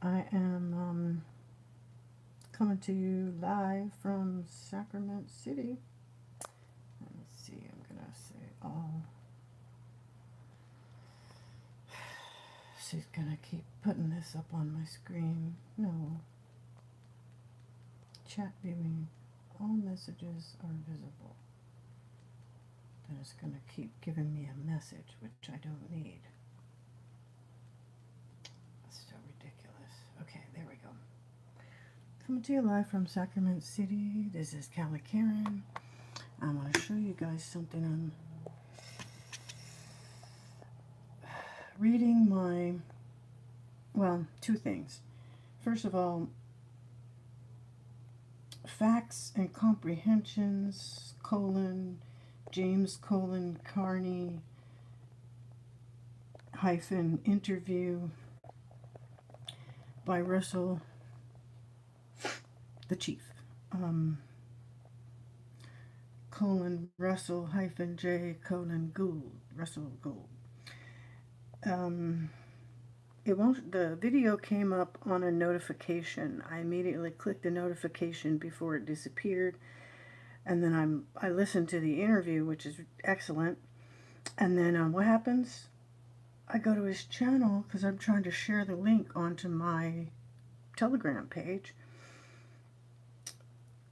I am coming to you live from Sacramento City. Let me see, I'm gonna say all. She's gonna keep putting this up on my screen. No. Chat viewing. All messages are visible. Then it's gonna keep giving me a message, which I don't need. That's so ridiculous. Okay, there we go. Coming to you live from Sacramento City. This is Callie Karen. I want to show you guys something. I'm reading my, well, two things. First of all, Facts and Comprehensions, James Carney, interview by Russell, the chief. Russell J Gould, Russell Gould. It won't. The video came up on a notification. I immediately clicked the notification before it disappeared, and then I listened to the interview, which is excellent. And then what happens? I go to his channel because I'm trying to share the link onto my Telegram page.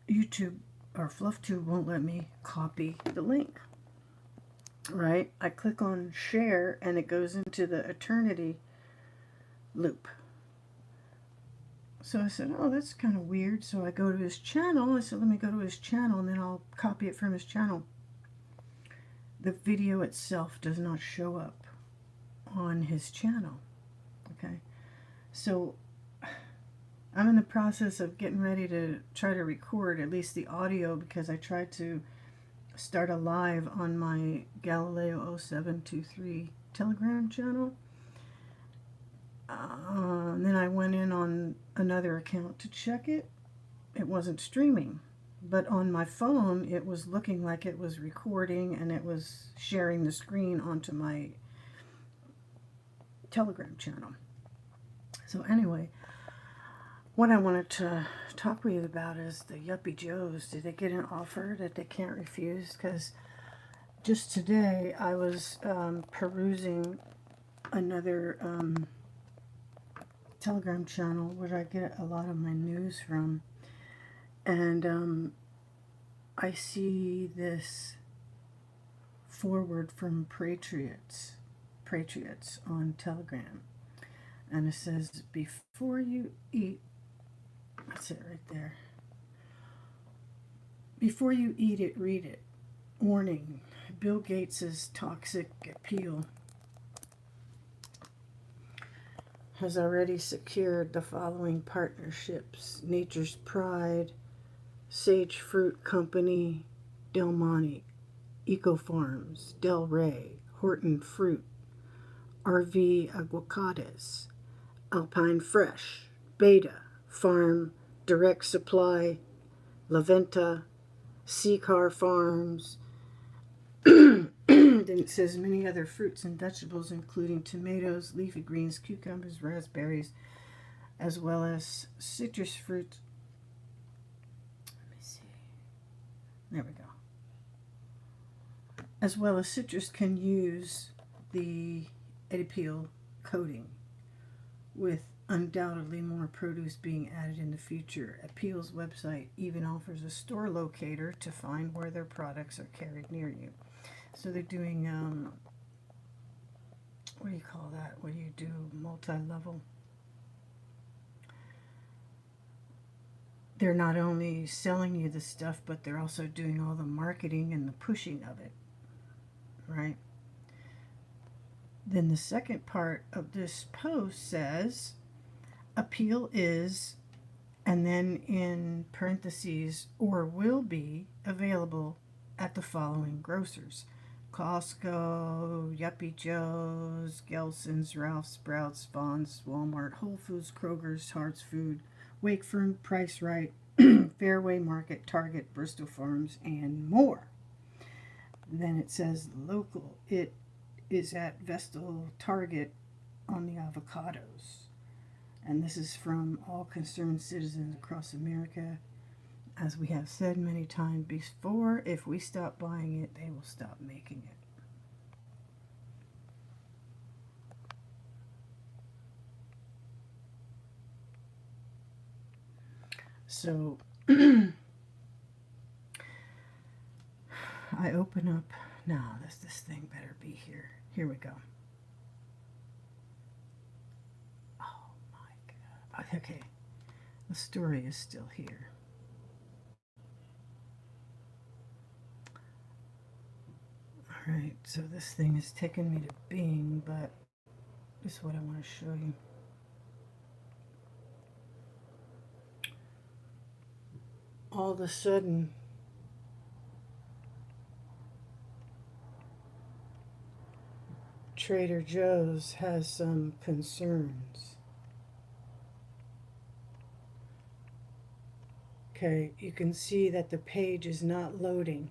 YouTube or FluffTube won't let me copy the link. Right? I click on share and it goes into the eternity loop. So I said, oh, that's kind of weird. So I go to his channel. I said, let me go to his channel and then I'll copy it from his channel. The video itself does not show up on his channel. Okay. So I'm in the process of getting ready to try to record at least the audio because I tried to start a live on my Galileo 0723 Telegram channel. And then I went in on another account to check it. It wasn't streaming. But on my phone, it was looking like it was recording and it was sharing the screen onto my Telegram channel. So anyway, what I wanted to talk with you about is the Yuppie Joes. Did they get an offer that they can't refuse? Because just today I was perusing another Telegram channel where I get a lot of my news from. And I see this forward from Patriots on Telegram. And it says, before you eat, that's it right there. Before you eat it, read it. Warning, Bill Gates' toxic Apeel has already secured the following partnerships: Nature's Pride, Sage Fruit Company, Del Monte, Eco Farms, Del Rey, Horton Fruit, RV Aguacates, Alpine Fresh, Beta, Farm, Direct Supply, Laventa, Seacar Farms. Then it says many other fruits and vegetables, including tomatoes, leafy greens, cucumbers, raspberries, as well as citrus fruit. Let me see. There we go. As well as citrus can use the Apeel coating, with undoubtedly more produce being added in the future. Apeel's website even offers a store locator to find where their products are carried near you. So they're doing, what do you call that? What do you do? Multi-level. They're not only selling you the stuff, but they're also doing all the marketing and the pushing of it. Right? Then the second part of this post says, Apeel is, and then in parentheses, or will be available at the following grocers: Costco, Yuppie Joe's, Gelson's, Ralph's, Sprouts, Vons, Walmart, Whole Foods, Kroger's, Hart's Food, Wakefern, Price Right, Fairway Market, Target, Bristol Farms, and more. Then it says local. It is at Vestal Target on the avocados. And this is from all concerned citizens across America. As we have said many times before, if we stop buying it, they will stop making it. So I open up. Now, this thing better be here. Here we go. Oh my God. Okay. The story is still here. Alright, so this thing is taking me to Bing, but this is what I want to show you. All of a sudden, Trader Joe's has some concerns. Okay, you can see that the page is not loading.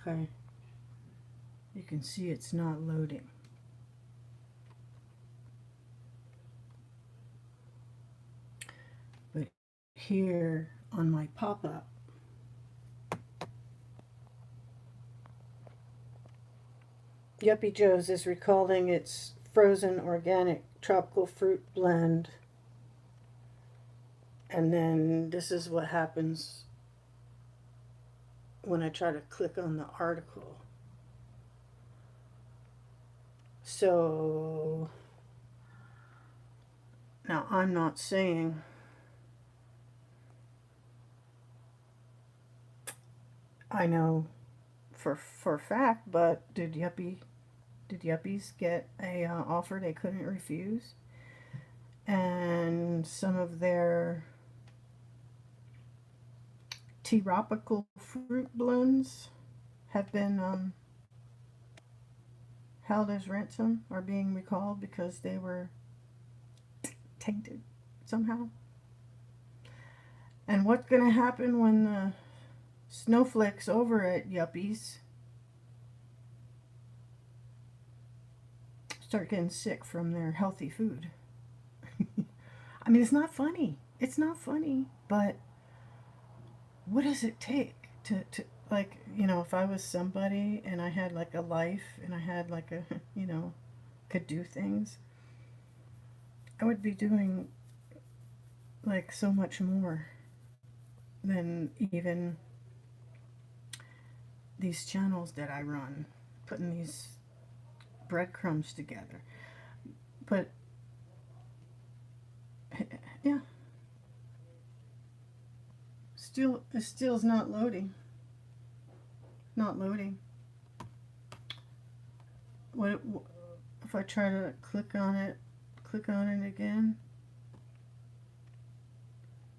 Okay, you can see it's not loading. But here on my pop-up, Yuppie Joe's is recalling its frozen organic tropical fruit blend. And then this is what happens when I try to click on the article. So now I'm not saying I know for a fact, but did Yuppies get a offer they couldn't refuse? And some of their tropical fruit blends have been held as ransom, are being recalled because they were tainted somehow. And what's going to happen when the snowflakes over at Yuppies start getting sick from their healthy food? I mean, it's not funny. It's not funny, but what does it take to like, if I was somebody and I had like a life and I had like a, could do things, I would be doing like so much more than even these channels that I run, putting these breadcrumbs together. But yeah, it still's not loading. Not loading. What if I try to click on it again?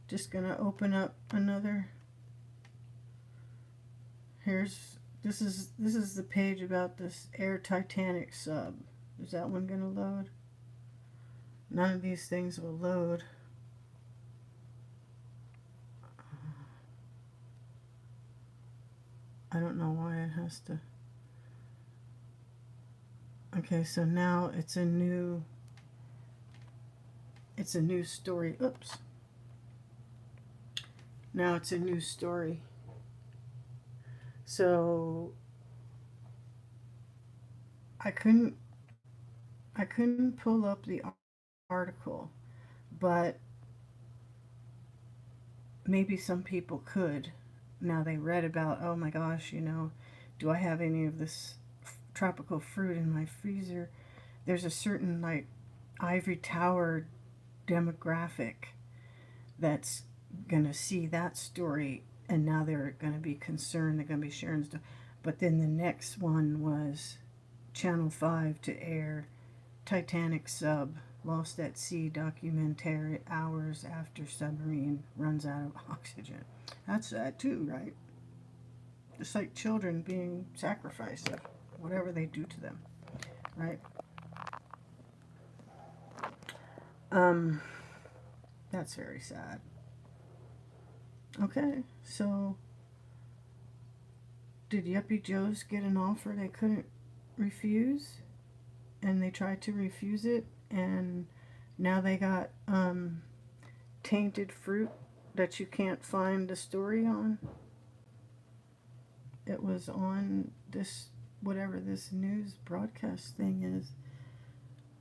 Just gonna open up another. This is the page about this Air Titanic sub. Is that one gonna load? None of these things will load. I don't know why it has to. Okay, so now it's a new story. Oops. Now it's a new story. So I couldn't pull up the article, but maybe some people could. Now they read about, oh my gosh, do I have any of this tropical fruit in my freezer? There's a certain like ivory tower demographic that's gonna see that story, and now they're gonna be concerned. They're gonna be sharing stuff. But then the next one was Channel 5 to air Titanic sub lost at sea documentary hours after submarine runs out of oxygen. That's sad too, right? It's like children being sacrificed of whatever they do to them, right? That's very sad. Okay, so did Yuppie Joe's get an offer they couldn't refuse, and they tried to refuse it, and now they got tainted fruit that you can't find the story on. It was on this, whatever this news broadcast thing is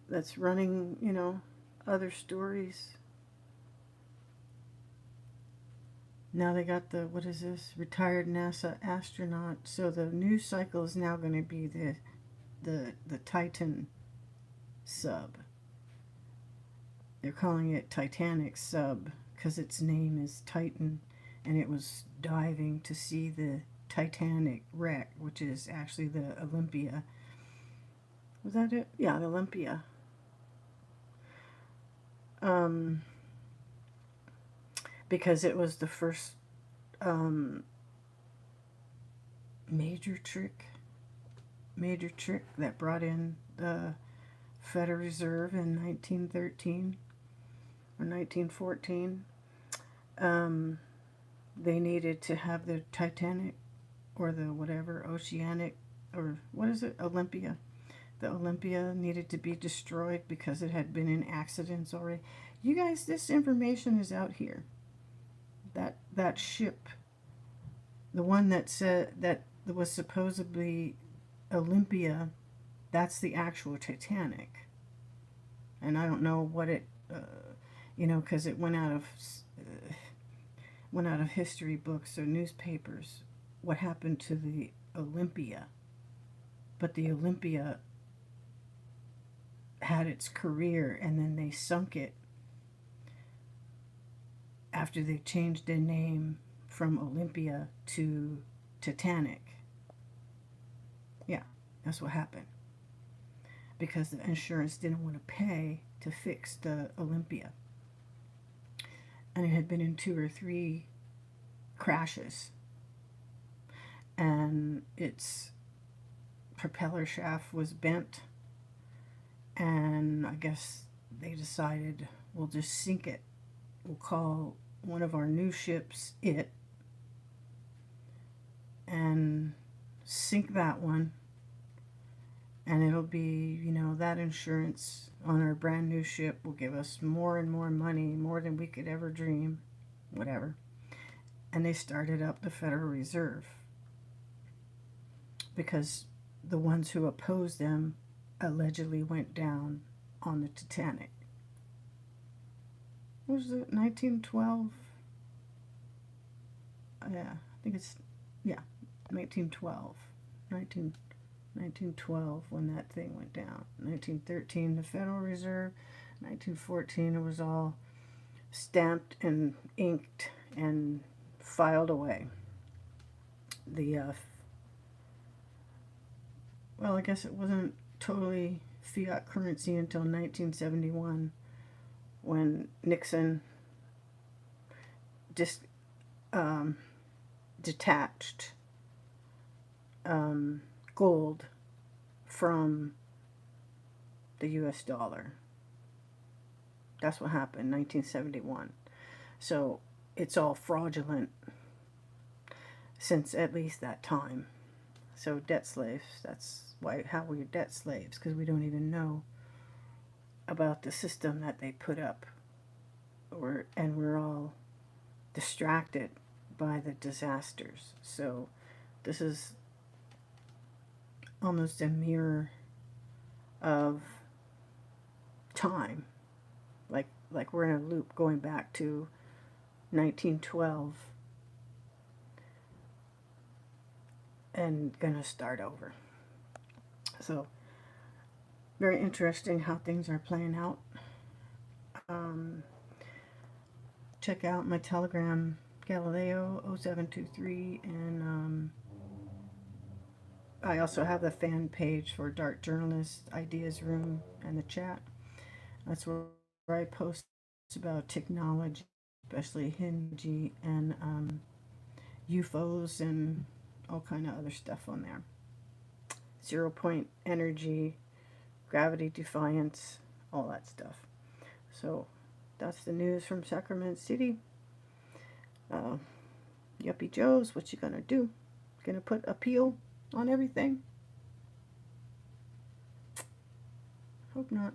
that's running, other stories. Now they got the, what is this, retired NASA astronaut. So the news cycle is now going to be the Titan sub. They're calling it Titanic sub because its name is Titan, and it was diving to see the Titanic wreck, which is actually the Olympia. Was that it? Yeah, the Olympia. Because it was the first major trick that brought in the Federal Reserve in 1913 or 1914. They needed to have the Titanic or the whatever Oceanic, or what is it, Olympia. The Olympia needed to be destroyed because it had been in accidents already. You guys, this information is out here. That ship, the one that said that was supposedly Olympia, that's the actual Titanic. And I don't know what it, because it went out of history books or newspapers. What happened to the Olympia? But the Olympia had its career, and then they sunk it after they changed their name from Olympia to Titanic. Yeah, that's what happened. Because the insurance didn't want to pay to fix the Olympia. And it had been in 2 or 3 crashes. And its propeller shaft was bent. And I guess they decided, we'll just sink it. We'll call one of our new ships it, and sink that one, and it'll be, that insurance on our brand new ship will give us more and more money, more than we could ever dream, whatever. And they started up the Federal Reserve because the ones who opposed them allegedly went down on the Titanic. What was it, 1912? Yeah, I think it's, 1912. 1912 when that thing went down. 1913, the Federal Reserve. 1914, it was all stamped and inked and filed away. Well, I guess it wasn't totally fiat currency until 1971, when Nixon just detached gold from the US dollar. That's what happened, 1971. So it's all fraudulent since at least that time. So debt slaves, that's how we're debt slaves, because we don't even know about the system that they put up, and we're all distracted by the disasters. So this is almost a mirror of time, like we're in a loop going back to 1912 and gonna start over. So very interesting how things are playing out. Check out my Telegram, Galileo 0723, and I also have the fan page for Dark Journalist Ideas Room and the chat. That's where I post about technology, especially Hindi and UFOs and all kind of other stuff on there. 0 point energy, gravity defiance, all that stuff. So that's the news from Sacramento City. Yuppie Joe's, what you gonna do? Gonna put Apeel on everything? Hope not.